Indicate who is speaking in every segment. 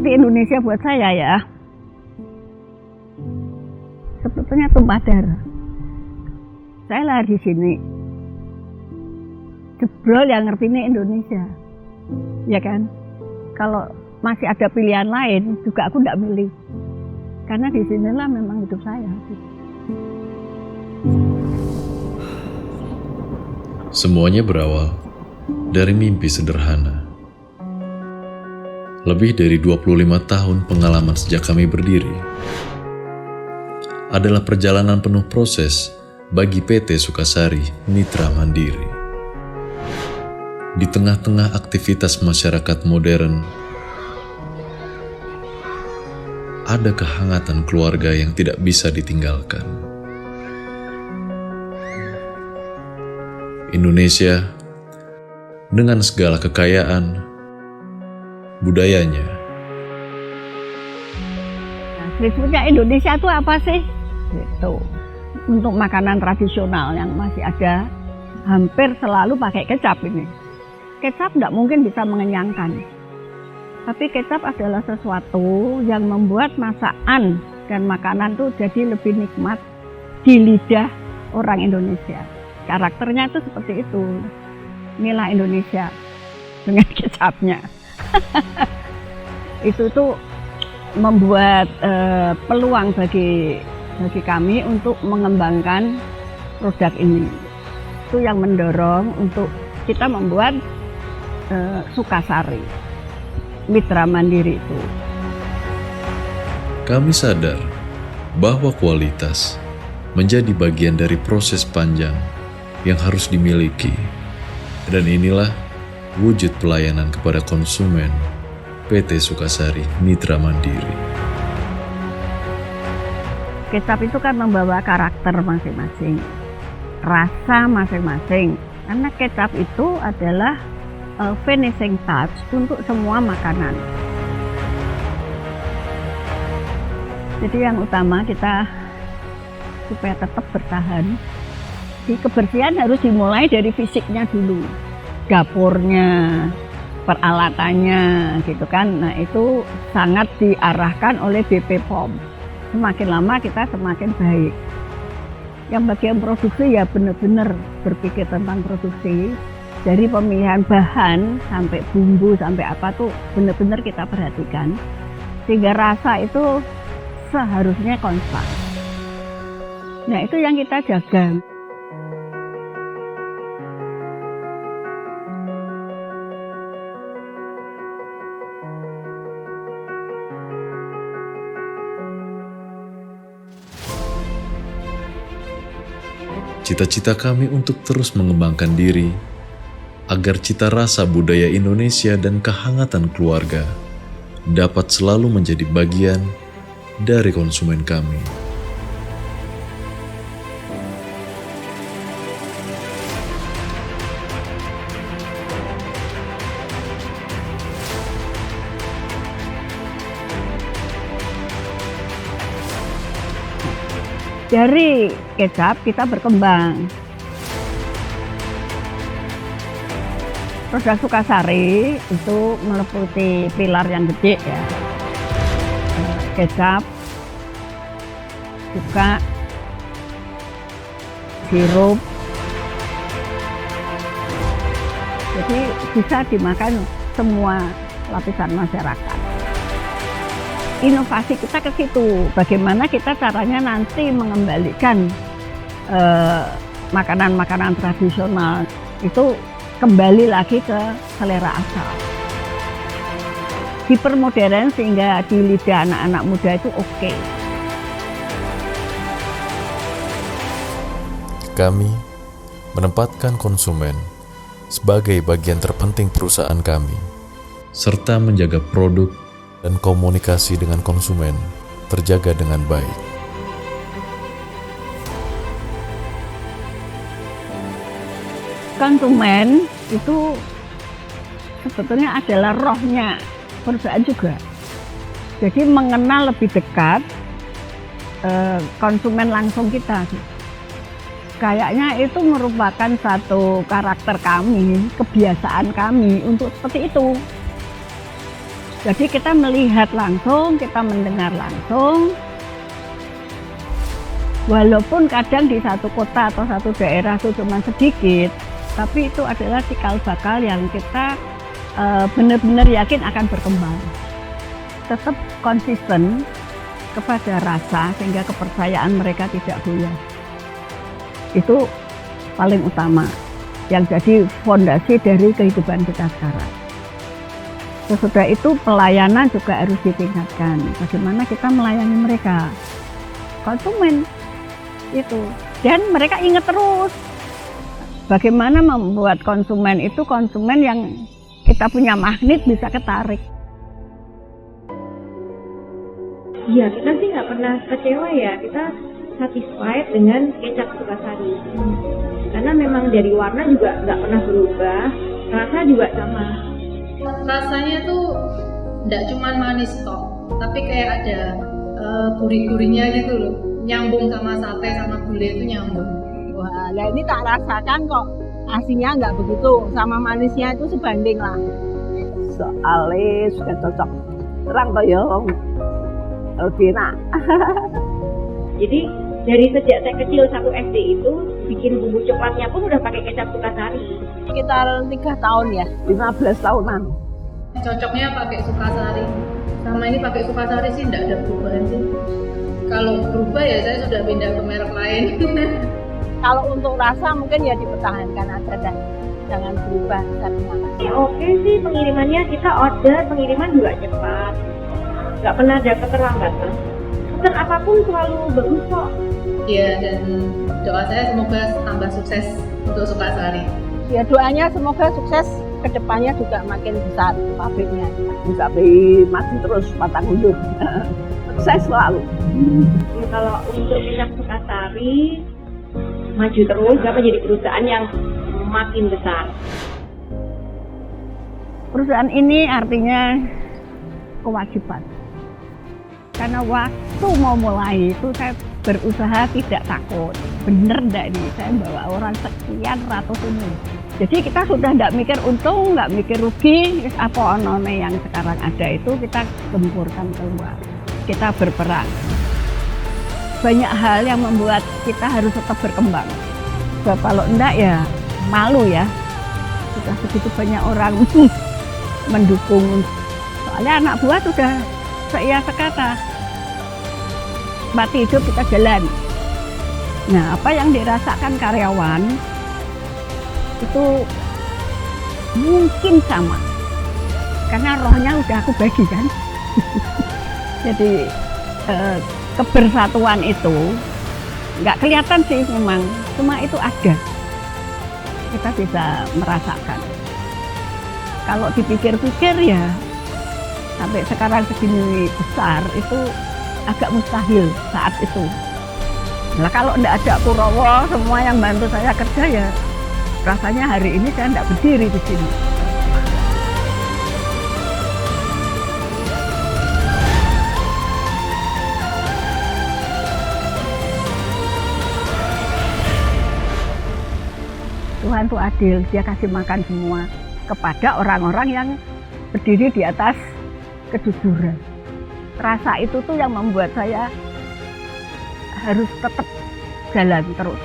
Speaker 1: arti Indonesia buat saya ya, sebetulnya tumpah darah. Saya lahir di sini, jebrol yang ngerti ini Indonesia, ya kan? Kalau masih ada pilihan lain, juga aku tidak milih, karena di sinilah memang hidup saya.
Speaker 2: Semuanya berawal dari mimpi sederhana. Lebih dari 25 tahun pengalaman sejak kami berdiri adalah perjalanan penuh proses bagi PT Sukasari Mitra Mandiri. Di tengah-tengah aktivitas masyarakat modern, ada kehangatan keluarga yang tidak bisa ditinggalkan. Indonesia dengan segala kekayaan budayanya.
Speaker 1: Sebetulnya Indonesia itu apa sih? Gitu. Untuk makanan tradisional yang masih ada, hampir selalu pakai kecap ini. Kecap tidak mungkin bisa mengenyangkan. Tapi kecap adalah sesuatu yang membuat masakan dan makanan itu jadi lebih nikmat di lidah orang Indonesia. Karakternya itu seperti itu. Inilah Indonesia dengan kecapnya. Itu tuh membuat peluang bagi kami untuk mengembangkan produk ini. Itu yang mendorong untuk kita membuat Sukasari Mitra Mandiri itu.
Speaker 2: Kami sadar bahwa kualitas menjadi bagian dari proses panjang yang harus dimiliki, dan inilah wujud pelayanan kepada konsumen PT Sukasari Mitra Mandiri.
Speaker 1: Kecap itu kan membawa karakter masing-masing, rasa masing-masing, karena kecap itu adalah finishing touch untuk semua makanan. Jadi yang utama kita supaya tetap bertahan, di kebersihan harus dimulai dari fisiknya dulu, dapurnya, peralatannya, gitu kan. Nah itu sangat diarahkan oleh BP POM. Semakin lama kita semakin baik. Yang bagian produksi ya benar-benar berpikir tentang produksi, dari pemilihan bahan sampai bumbu sampai apa tuh benar-benar kita perhatikan, sehingga rasa itu seharusnya konstan. Nah itu yang kita jaga.
Speaker 2: Cita-cita kami untuk terus mengembangkan diri agar cita rasa budaya Indonesia dan kehangatan keluarga dapat selalu menjadi bagian dari konsumen kami.
Speaker 1: Dari kecap kita berkembang. Produk Sukasari itu meliputi pilar yang gede ya. Kecap, cuka, sirup. Jadi bisa dimakan semua lapisan masyarakat. Inovasi kita ke situ, bagaimana kita caranya nanti mengembalikan makanan-makanan tradisional itu kembali lagi ke selera asal. Hipermodern sehingga di lidah anak-anak muda itu oke.
Speaker 2: Kami menempatkan konsumen sebagai bagian terpenting perusahaan kami, serta menjaga produk dan komunikasi dengan konsumen terjaga dengan baik.
Speaker 1: Konsumen itu sebetulnya adalah rohnya perusahaan juga. Jadi mengenal lebih dekat konsumen langsung kita. Kayaknya itu merupakan satu karakter kami, kebiasaan kami untuk seperti itu. Jadi kita melihat langsung, kita mendengar langsung. Walaupun kadang di satu kota atau satu daerah itu cuma sedikit, tapi itu adalah cikal bakal yang kita benar-benar yakin akan berkembang. Tetap konsisten kepada rasa sehingga kepercayaan mereka tidak goyah. Itu paling utama yang jadi fondasi dari kehidupan kita sekarang. Sesudah itu pelayanan juga harus ditingkatkan. Bagaimana kita melayani mereka, konsumen itu, dan mereka ingat terus bagaimana membuat konsumen itu konsumen yang kita punya magnet bisa ketarik.
Speaker 3: Iya, kita sih nggak pernah kecewa ya, kita satisfied dengan kecap Sukasari. Karena memang dari warna juga nggak pernah berubah, rasa juga sama.
Speaker 4: Rasanya tuh nggak cuma manis toh, tapi kayak ada gurih-gurihnya gitu loh, nyambung sama sate sama gulai itu nyambung.
Speaker 5: Wah, lah ini tak rasakan kok, aslinya nggak begitu, sama manisnya itu sebanding lah.
Speaker 6: Soalnya sudah cocok terang toh ya, lebih enak.
Speaker 3: Jadi dari sejak saya kecil 1 SD itu bikin bumbu coklatnya pun udah pakai kecap Sukasari.
Speaker 5: Sekitar 3 tahun ya.
Speaker 6: 15 tahunan.
Speaker 4: Cocoknya pakai Sukasari. Sama ini pakai Sukasari sih nggak ada perubahan sih. Kalau berubah ya saya sudah pindah ke merek lain.
Speaker 5: Kalau untuk rasa mungkin ya dipertahankan aja dan jangan berubah karena.
Speaker 3: Ya, oke sih, pengirimannya kita order, pengiriman juga cepat. Nggak pernah ada keterlambatan. Pesan apapun selalu bagus kok.
Speaker 4: Ya, dan doa saya semoga tambah sukses untuk Sukasari.
Speaker 5: Ya doanya semoga sukses, kedepannya juga makin besar pabriknya.
Speaker 6: Bisa beli masih terus patang hidup. Sukses selalu.
Speaker 3: Ya, kalau untuk kecap Sukasari maju terus, dapat jadi perusahaan yang makin besar.
Speaker 1: Perusahaan ini artinya kewajiban. Karena waktu mau mulai itu saya berusaha tidak takut. Bener enggak ini, saya bawa orang sekian ratus ini. Jadi kita sudah enggak mikir untung, enggak mikir rugi. Apa onone yang sekarang ada itu kita gempurkan keluar. Kita berperang. Banyak hal yang membuat kita harus tetap berkembang. Sebab kalau enggak ya malu ya. Sudah begitu banyak orang mendukung. Soalnya anak buah sudah seia sekata. Mati hidup kita jalan. Nah, apa yang dirasakan karyawan itu mungkin sama. Karena rohnya udah aku bagi kan. Jadi kebersatuan itu nggak kelihatan sih memang, cuma itu ada. Kita bisa merasakan. Kalau dipikir-pikir ya sampai sekarang segini besar itu agak mustahil saat itu. Nah kalau enggak ada Kurowo, semua yang bantu saya kerja ya rasanya hari ini saya enggak berdiri di sini. Tuhan itu adil, dia kasih makan semua kepada orang-orang yang berdiri di atas kejujuran. Rasa itu tuh yang membuat saya harus tetap jalan terus.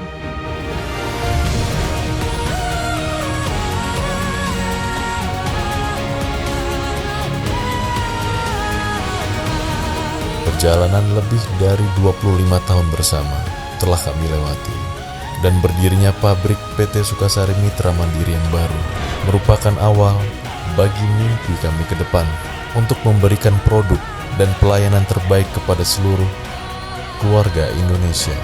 Speaker 2: Perjalanan lebih dari 25 tahun bersama telah kami lewati, dan berdirinya pabrik PT Sukasari Mitra Mandiri yang baru merupakan awal bagi mimpi kami ke depan untuk memberikan produk dan pelayanan terbaik kepada seluruh keluarga Indonesia.